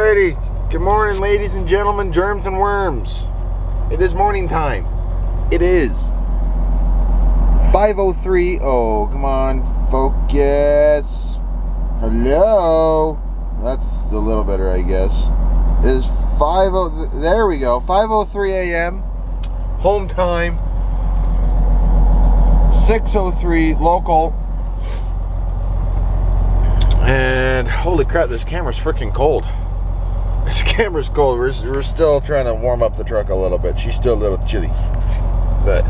Alrighty, good morning ladies and gentlemen, germs and worms. It is morning time. It is 5:03. Oh, come on, focus. Hello. That's a little better, I guess. It is 5:00. There we go. 5:03 a.m. home time. 6:03 local. And holy crap, this camera's freaking cold. This camera's cold. We're still trying to warm up the truck a little bit. She's still a little chilly. But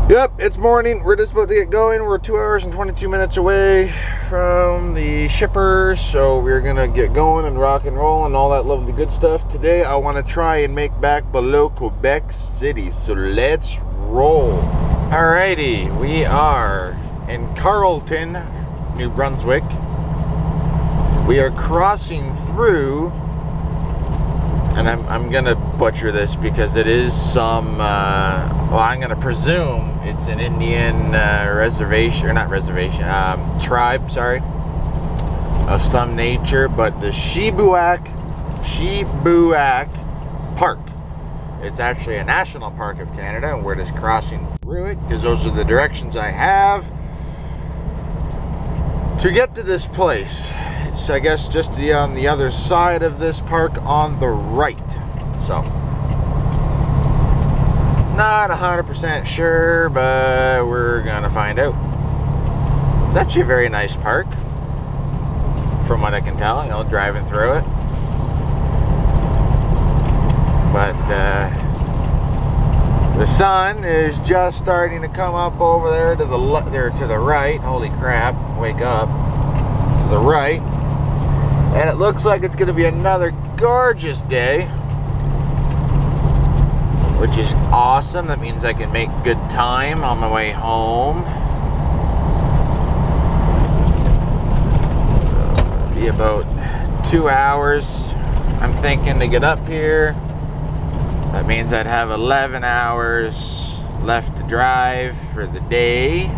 yep, it's morning. We're just about to get going. We're 2 hours and 22 minutes away from the shipper. So we're gonna get going and rock and roll and all that lovely good stuff. Today I want to try and make back below Quebec City. So let's roll. Alrighty, we are in Carleton, New Brunswick. We are crossing through, and I'm gonna butcher this because it is some well, I'm gonna presume it's an Indian reservation, or not reservation, tribe, sorry, of some nature, but the Shibuak Park. It's actually a national park of Canada, and we're just crossing through it because those are the directions I have to get to this place. It's, I guess, just on the other side of this park on the right. So, not 100% sure, but we're gonna find out. It's actually a very nice park, from what I can tell, you know, driving through it. But the sun is just starting to come up over there to the right. Holy crap, wake up. To the right. And it looks like it's going to be another gorgeous day, which is awesome. That means I can make good time on my way home. So it'll be about 2 hours, I'm thinking, to get up here. That means I'd have 11 hours left to drive for the day.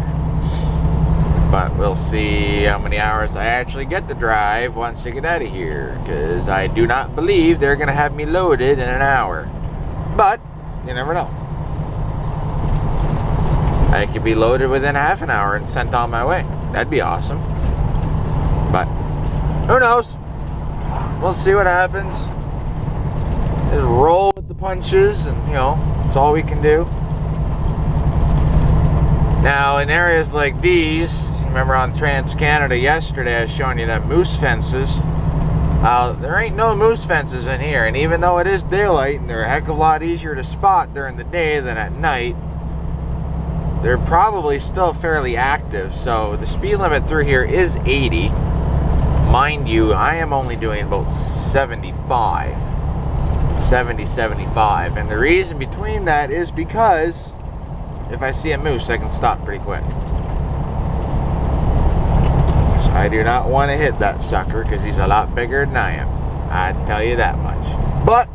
But we'll see how many hours I actually get to drive once I get out of here, because I do not believe they're going to have me loaded in an hour. But you never know. I could be loaded within half an hour and sent on my way. That'd be awesome. But who knows? We'll see what happens. Just roll with the punches, and you know, it's all we can do. Now in areas like these, remember on Trans-Canada yesterday I was showing you that moose fences. There ain't no moose fences in here, and even though it is daylight and they're a heck of a lot easier to spot during the day than at night, they're probably still fairly active. So the speed limit through here is 80. Mind you, I am only doing about 70, 75, and the reason between that is because if I see a moose I can stop pretty quick. I do not want to hit that sucker because he's a lot bigger than I am. I tell you that much. But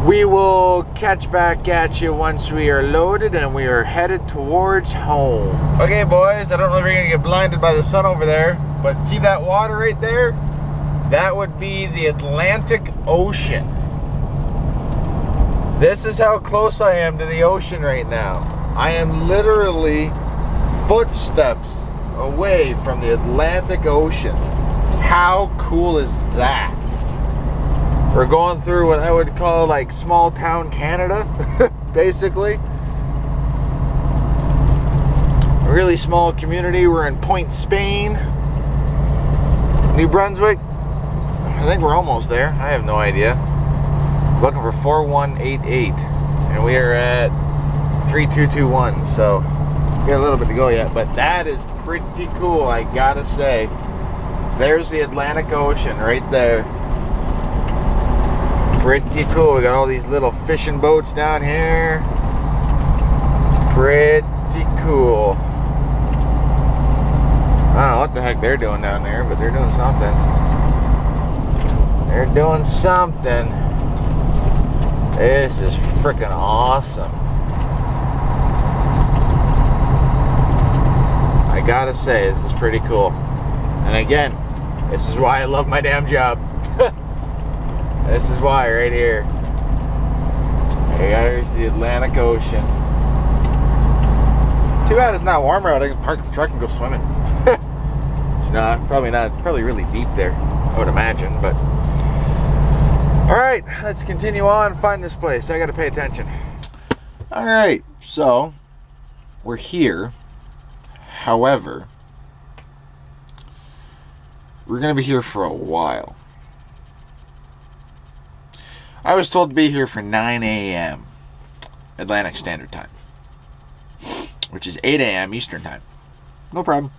we will catch back at you once we are loaded and we are headed towards home. Okay, boys, I don't know if you're going to get blinded by the sun over there, but see that water right there? That would be the Atlantic Ocean. This is how close I am to the ocean right now. I am literally footsteps away from the Atlantic Ocean. How cool is that? We're going through what I would call like small town Canada, basically. A really small community. We're in Point Spain, New Brunswick. I think we're almost there. I have no idea. Looking for 4188, and we are at 3221. So we got a little bit to go yet, but that is pretty cool, I gotta say. There's the Atlantic Ocean right there. Pretty cool. We got all these little fishing boats down here. Pretty cool. I don't know what the heck they're doing down there, but they're doing something. They're doing something. This is freaking awesome. I gotta say, this is pretty cool. And again, This is why I love my damn job. This is why, right here. There's the Atlantic Ocean. Too bad it's not warmer out. I can park the truck and go swimming. Nah, probably not. It's probably really deep there, I would imagine, but... Alright, let's continue on, find this place. I gotta pay attention. Alright, so, we're here. However, we're gonna be here for a while. I was told to be here for 9 a.m. Atlantic Standard Time, which is 8 a.m. Eastern Time. No problem.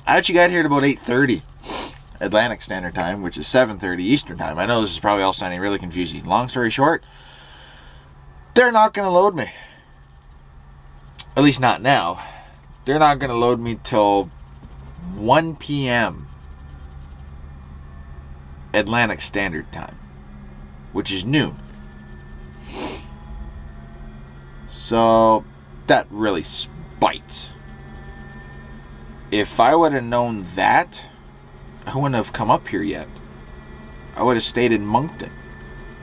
I actually got here at about 8:30 Atlantic Standard Time, which is 7:30 Eastern Time. I know this is probably all sounding really confusing. Long story short, they're not going to load me. At least not now. They're not going to load me till 1 p.m. Atlantic Standard Time, which is noon. So that really bites. If I would have known that, I wouldn't have come up here yet. I would have stayed in Moncton.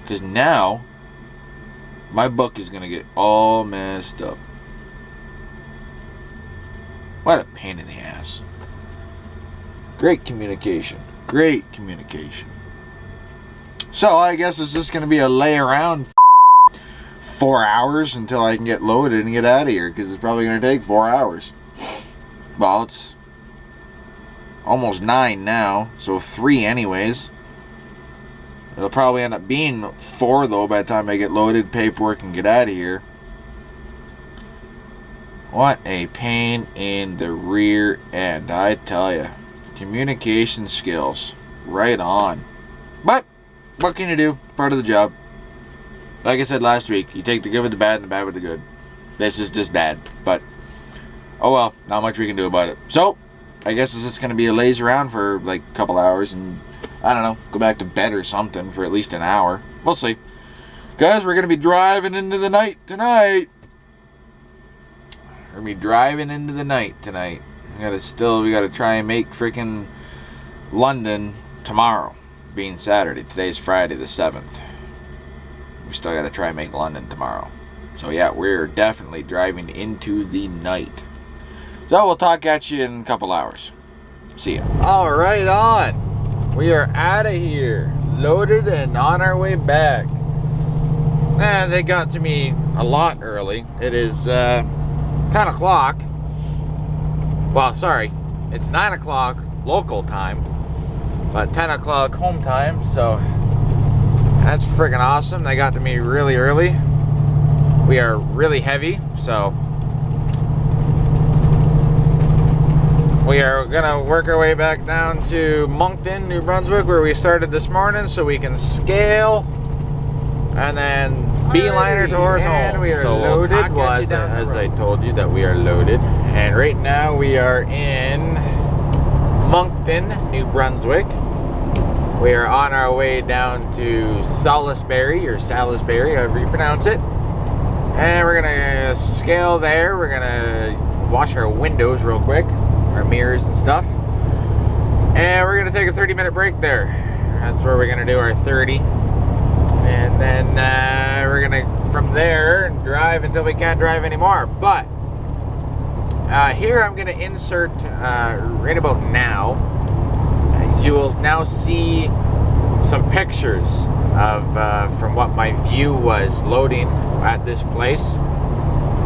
Because now, my book is going to get all messed up. What a pain in the ass. Great communication. Great communication. So, I guess it's just going to be a lay around 4 hours until I can get loaded and get out of here. Because it's probably going to take 4 hours. Well, it's almost 9 now, so 3 anyways. It'll probably end up being 4 though by the time I get loaded, paperwork, and get out of here. What a pain in the rear end, I tell ya. Communication skills, right on. But what can you do? Part of the job. Like I said last week, you take the good with the bad and the bad with the good. This is just bad, but oh well, not much we can do about it. So I guess it's just going to be a laze around for like a couple hours and, I don't know, go back to bed or something for at least an hour. We'll see. Guys, we're going to be driving into the night tonight. We're going to be driving into the night tonight. We got to try and make freaking London tomorrow, being Saturday. Today's Friday the 7th. We still got to try and make London tomorrow. So yeah, we're definitely driving into the night. So we'll talk at you in a couple hours. See ya. All right, on. We are out of here, loaded and on our way back. And they got to me a lot early. It is 10 o'clock. Well, sorry, it's 9 o'clock local time, but 10 o'clock home time. So that's freaking awesome. They got to me really early. We are really heavy, so we are gonna work our way back down to Moncton, New Brunswick, where we started this morning, so we can scale and then beeliner towards home. We are so loaded. As I told you that we are loaded, and right now we are in Moncton, New Brunswick. We are on our way down to Salisbury, or Salisbury, however you pronounce it. And we're gonna scale there. We're gonna wash our windows real quick, our mirrors and stuff. And we're gonna take a 30-minute break there. That's where we're gonna do our 30. And then we're gonna, from there, drive until we can't drive anymore. But here I'm gonna insert, right about now, you will now see some pictures of from what my view was loading at this place.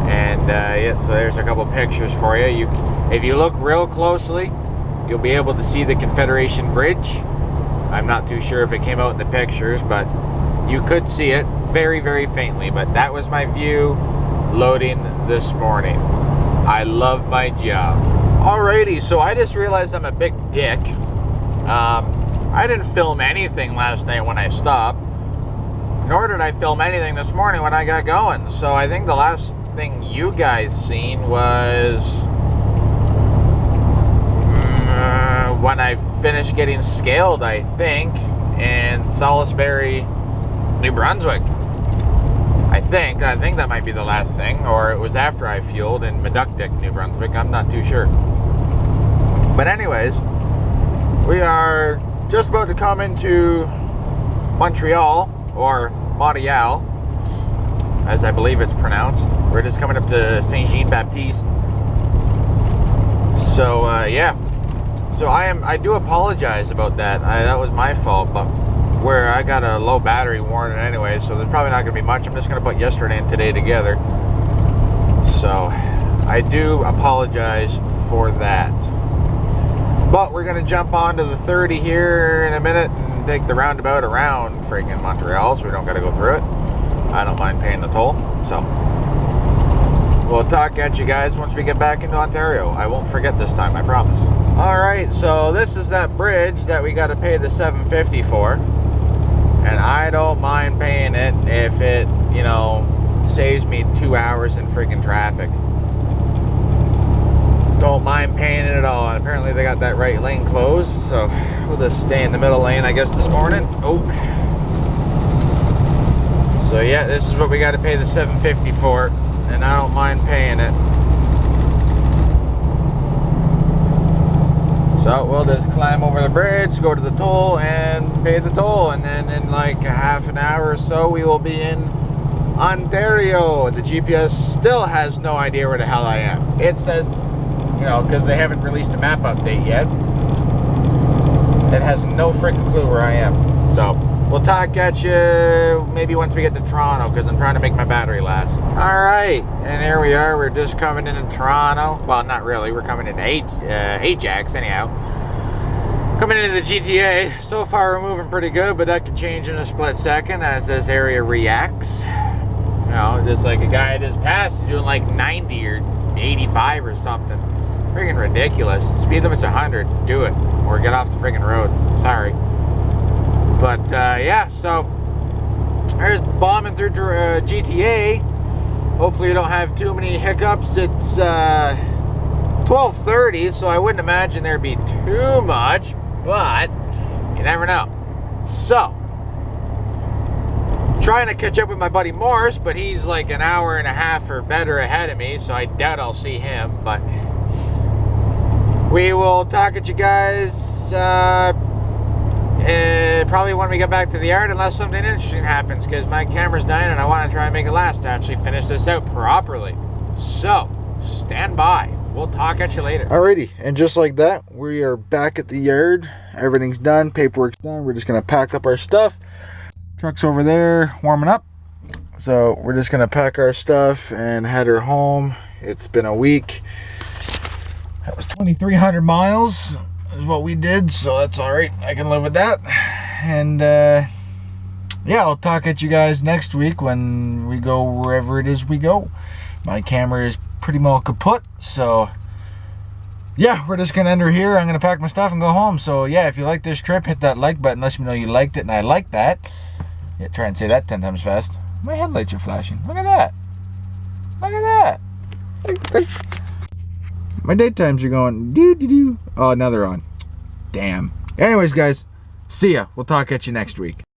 And yeah, so there's a couple pictures for you. If you look real closely, you'll be able to see the Confederation Bridge. I'm not too sure if it came out in the pictures, but you could see it very, very faintly. But that was my view loading this morning. I love my job. Alrighty, so I just realized I'm a big dick. I didn't film anything last night when I stopped, nor did I film anything this morning when I got going. So I think the last thing you guys seen was when I finished getting scaled, I think, in Salisbury, New Brunswick. I think that might be the last thing, or it was after I fueled in Meductic, New Brunswick. I'm not too sure. But anyways, We are just about to come into Montreal, or Montreal, as I believe it's pronounced. We're just coming up to Saint-Jean-Baptiste. So yeah, so I do apologize about that. That was my fault, but where I got a low battery warning anyway, so there's probably not gonna be much. I'm just gonna put yesterday and today together. So I do apologize for that. But we're gonna jump onto the 30 here in a minute and take the roundabout around freaking Montreal, so we don't gotta go through it. I don't mind paying the toll, so we'll talk at you guys once we get back into Ontario. I won't forget this time, I promise. All right, so this is that bridge that we gotta pay the $7.50 for, and I don't mind paying it if it, you know, saves me 2 hours in freaking traffic. Don't mind paying it at all. And apparently they got that right lane closed, so we'll just stay in the middle lane, I guess, this morning. Oh, so yeah, this is what we got to pay the $7.50 for, and I don't mind paying it. So we'll just climb over the bridge, go to the toll, and pay the toll, and then in like a half an hour or so we will be in Ontario. The GPS still has no idea where the hell I am. It says, you know, because they haven't released a map update yet, it has no freaking clue where I am. So we'll talk at you maybe once we get to Toronto, because I'm trying to make my battery last. All right, and here we are. We're just coming into Toronto. Well, not really. We're coming into Ajax anyhow. Coming into the GTA. So far we're moving pretty good, but that can change in a split second as this area reacts. You know, just like a guy just passed doing like 90 or 85 or something. Freaking ridiculous. Speed limit's 100. Do it, or get off the freaking road. Sorry. But yeah, so there's bombing through GTA. Hopefully you don't have too many hiccups. It's 12:30, so I wouldn't imagine there'd be too much, but you never know. So trying to catch up with my buddy Morris, but he's like an hour and a half or better ahead of me, so I doubt I'll see him. But we will talk at you guys probably when we get back to the yard, unless something interesting happens, because my camera's dying and I want to try and make it last to actually finish this out properly. So stand by. We'll talk at you later. Alrighty, and just like that, we are back at the yard. Everything's done, paperwork's done. We're just gonna pack up our stuff. Truck's over there warming up, so we're just gonna pack our stuff and head her home. It's been a week. That was 2,300 miles is what we did, so that's all right. I can live with that. And yeah, I'll talk at you guys next week when we go wherever it is we go. My camera is pretty well kaput, so yeah, we're just gonna end her here. I'm gonna pack my stuff and go home. So yeah, if you like this trip, hit that like button. Let me know you liked it, and I like that. Yeah, try and say that 10 times fast. My headlights are flashing. Look at that. Look at that. My daytimes are going doo-doo-doo. Oh, now they're on. Damn. Anyways, guys, see ya. We'll talk at you next week.